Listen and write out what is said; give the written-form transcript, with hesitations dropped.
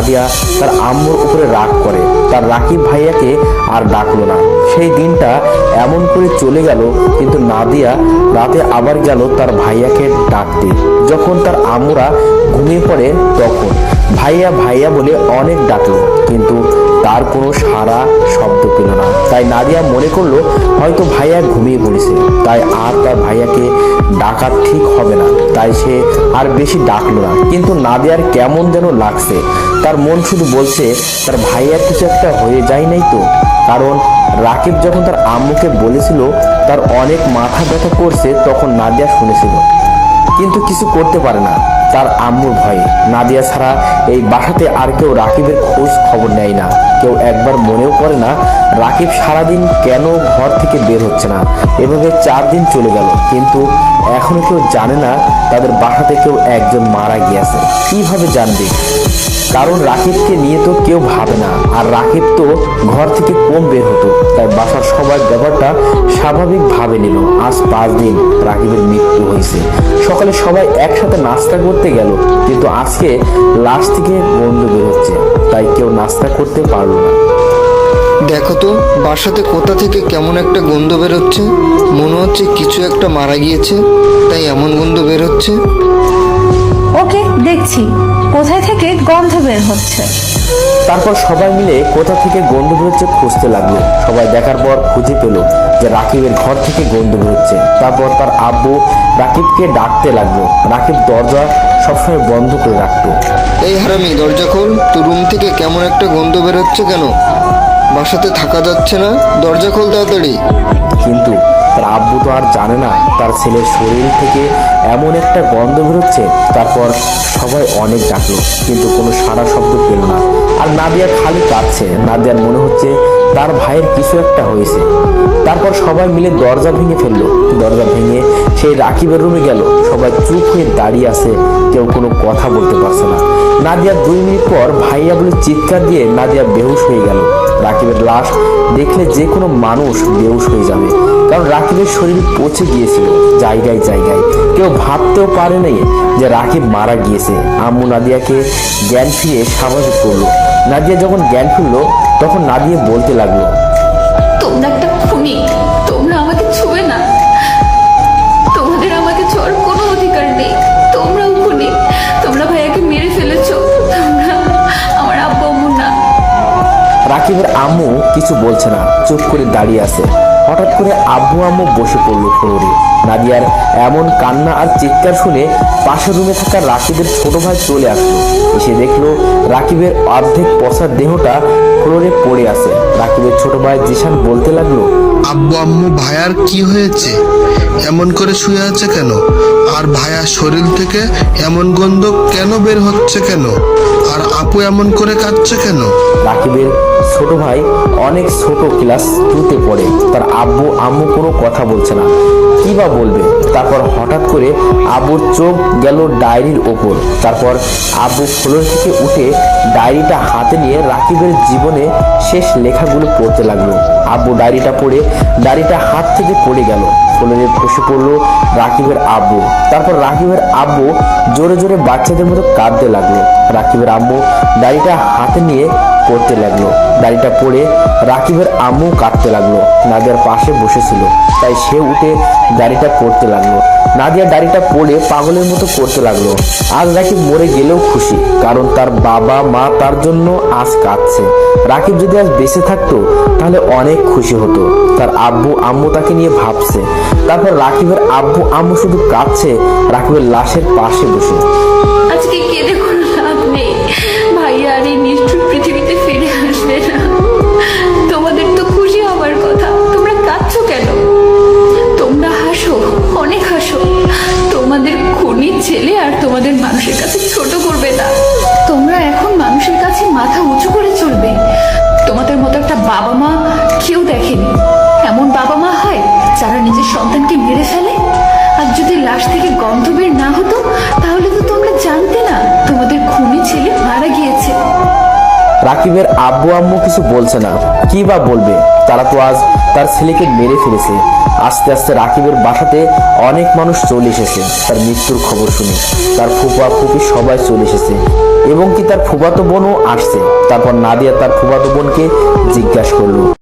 নাদিয়া তার আম্মুর উপরে রাগ করে, তার রাকিব ভাইয়াকে আর ডাকলো না। সেই দিনটা এমন করে চলে গেল, কিন্তু নাদিয়া রাতে আবার গেল তার ভাইয়াকে ডাকতে। যখন তার আম্মুরা ঘুমিয়ে পড়ে তখন ভাইয়া ভাইয়া বলে অনেক ডাকলো, কিন্তু তার কোনো সারা শব্দ পেল না। তাই নাদিয়া মনে করলো হয়তো ভাইয়া ঘুমিয়ে পড়েছে, তাই আর তার ভাইয়াকে ডাকা ঠিক হবে না, তাই সে আর বেশি ডাকলো না। কিন্তু নাদিয়ার কেমন যেন লাগছে, তার মন শুধু বলছে তার ভাইয়ার কিছু একটা হয়ে যায় নাই তো। কারণ রাকিব যখন তার আম্মুকে বলেছিল তার অনেক মাথা ব্যথা করছে, তখন নাদিয়া শুনেছিল, কিন্তু কিছু করতে পারে না তার আম্মুর ভয়ে। নাদিয়া ছাড়া এই বাসাতে আর কেউ রাকিবের খোঁজ খবর নেয় না। কেউ একবার মনেও করে না রাকিব সারাদিন কেন ঘর থেকে বের হচ্ছে না। এভাবে 4 দিন চলে গেল, কিন্তু এখনো কেউ জানে না তাদের বাসাতে কেউ একজন মারা গিয়েছে। কিভাবে জানবে? কারণ রাকিবকে নিয়ে তো কেউ ভাবে না, আর রাকিব তো ঘর থেকে কম বের হতো, তাই বাসার সবার ব্যাপারটা স্বাভাবিক ভাবে নিল। আজ 5 দিন রাকিবের মৃত্যু হয়েছে। সকালে সবাই একসাথে নাস্তা করতে গেল, কিন্তু আজকে লাশ থেকে গন্ধ বের হচ্ছে, তাই কেউ নাস্তা করতে পারলো না। দেখো তো বাসাতে কোথা থেকে কেমন একটা গন্ধ বেরোচ্ছে, মনে হচ্ছে কিছু একটা মারা গিয়েছে, তাই এমন গন্ধ বের হচ্ছে। ওকে, দেখছি কোথায় থেকে গন্ধ বের হচ্ছে। তারপর সবাই মিলে কোথা থেকে গন্ধ বেরোচ্ছে খুঁজতে লাগলো। সবাই দেখার পর খুঁজে পেল যে রাকিবের ঘর থেকে গন্ধ বেরোচ্ছে। তারপর তার আব্বু রাকিবকে ডাকতে লাগলো। রাকিব দরজা সবসময় বন্ধ করে রাখতো। এই হারামি, দরজা খোল, তোর রুম থেকে কেমন একটা গন্ধ বেরোচ্ছে কেন? বাসাতে থাকা যাচ্ছে না, দরজা খোল তাড়াতাড়ি। কিন্তু তার আব্বু তো আর জানে না তার ছেলের শরীর থেকে এমন একটা গন্ধ বেরোচ্ছে। তারপর সবাই অনেক ডাকলো, কিন্তু কোনো সারা শব্দ পেল না। আর নাদিয়া খালি কাঁদছে। নাদিয়ার মনে হচ্ছে তার ভাইয়ের কিছু একটা হয়েছে। তারপর সবাই মিলে দরজা ভেঙে ফেললো। দরজা ভেঙে সেই রাকিবের রুমে গেল। সবাই চুপ হয়ে দাঁড়িয়ে আছে, কেউ কোনো কথা বলতে পারছে না। নাদিয়া 2 মিনিট পর ভাইয়া বলে চিৎকার দিয়ে নাদিয়া বেহুশ হয়ে গেল। রাকিবের লাশ দেখলে যে কোনো মানুষ বেহুশ হয়ে যাবে, কারণ রাকিবের শরীর পচে গিয়েছিল জায়গায় জায়গায়। কেউ ভাবতেও পারে নাই যে রাকিব মারা গিয়েছে। আম্মু নাদিয়াকে জ্ঞান ফিরিয়ে স্বাভাবিক করলো। নাদিয়া যখন জ্ঞান ফিরলো তখন নাদিয়া বলতে লাগলো, তোমরা একটা খুনি, তোমরা আমাকে ছুঁবে না, তোমাদের আমাকে ছোঁয়ার কোনো অধিকার নেই, তোমরাও খুনি, তোমরা ভাইয়াকে মেরে ফেলেছো, তোমরা আমার আব্বু আম্মু না। রাকিবের আম্মু কিছু বলছে না, চুপ করে দাঁড়িয়ে আছে। হঠাৎ করে আব্বু আম্মু বসে পড়লো ফ্লোরে। নাদিয়ার এমন কান্না আর চিৎকার শুনে পাশের রুমে থাকা রাকিবের ছোট ভাই চলে আসলো। এসে দেখলো রাকিবের অর্ধেক পচা দেহটা ফ্লোরে পড়ে আছে। রাকিবের ছোট ভাই জিশান বলতে লাগলো, আব্বু আম্মু ভাইয়ার কি হয়েছে? এমন করে শুয়ে আছে কেন? আর ভাইয়ার শরীর থেকে এমন গন্ধ কেন বের হচ্ছে কেন? আর আপু এমন করে কাঁদছে কেন? রাকিবের ছোট ভাই অনেক ছোট, ক্লাস 2তে পড়ে। তার আব্বু আম্মু কোনো কথা বলছে না, কি বা বলবে। তারপর হঠাৎ করে আব্বুর চোখ গেল ডায়েরির ওপর। তারপর আব্বু ফ্লোর থেকে উঠে ডায়েরিটা হাতে নিয়ে রাকিবের জীবনে শেষ লেখাগুলো পড়তে লাগলো। আব্বু ডায়েরিটা পড়ে ডায়েরিটা হাত থেকে পড়ে গেল। ফ্লোরে বসে পড়লো রাকিবের আব্বু। তারপর রাকিবের আব্বু জোরে জোরে বাচ্চাদের মতো কাঁদতে লাগলো। রাকিবের আম্মু ডায়েরিটা হাতে নিয়ে পড়তে লাগলো। ডায়েরিটা পড়ে রাকিবের আম্মু কাঁদতে লাগলো। নাদিয়ার পাশে বসেছিল, তাই সে উঠে ডায়েরিটা পড়তে লাগলো। নাদিয়া ডায়েরিটা পড়ে পাগলের মতো করতে লাগলো। আজ রাকিব মরে গেলেও খুশি, কারণ তার বাবা মা তার জন্য আজ কাঁদছে। রাকিব যদি আজ বেঁচে থাকতো তাহলে অনেক খুশি হতো। তার আব্বু আম্মু তাকে নিয়ে ভাবছে। তারপর রাকিবের আব্বু আম্মু শুধু কাঁদছে রাকিবের লাশের পাশে বসে। আজকে কেঁদে কোনো লাভ নেই, ভাইয়া আর এই নিষ্ঠুর পৃথিবীতে ফিরে আসবে না। তোমাদের তো খুশি হবার কথা, তোমরা কাঁদছো কেন? তোমরা হাসো, অনেক হাসো। তোমাদের খুনি ছেলে আর তোমাদের মানুষের কাছে ছোট করবে না। তোমরা এখন মানুষের কাছে মাথা উঁচু করে চলবে। তোমাদের মতো একটা বাবা মা কেউ দেখেনি। এমন বাবা মা হয় যারা নিজের সন্তানকে মেরে ফেলে। আর যদি লাশ থেকে গন্ধ বের না হতো তাহলে তো তোমরা জানতে না তোমাদের খুনি ছেলে মারা গিয়েছে। রাকিবের আব্বু আম্মু কিছু বলছে না, কি বা বলবে, তারা তো আজ তার ছেলেকে মেরে ফেলেছে। আস্তে আস্তে রাকিবের বাসাতে অনেক মানুষ চলে এসেছে তার মৃত্যুর খবর শুনে। তার ফুপা ফুপি সবাই চলে এসেছে এবং কি তার ফুফাতো বোনও আসছে। তারপর নাদিয়া তার ফুফাতো বোনকে জিজ্ঞাসা করলো,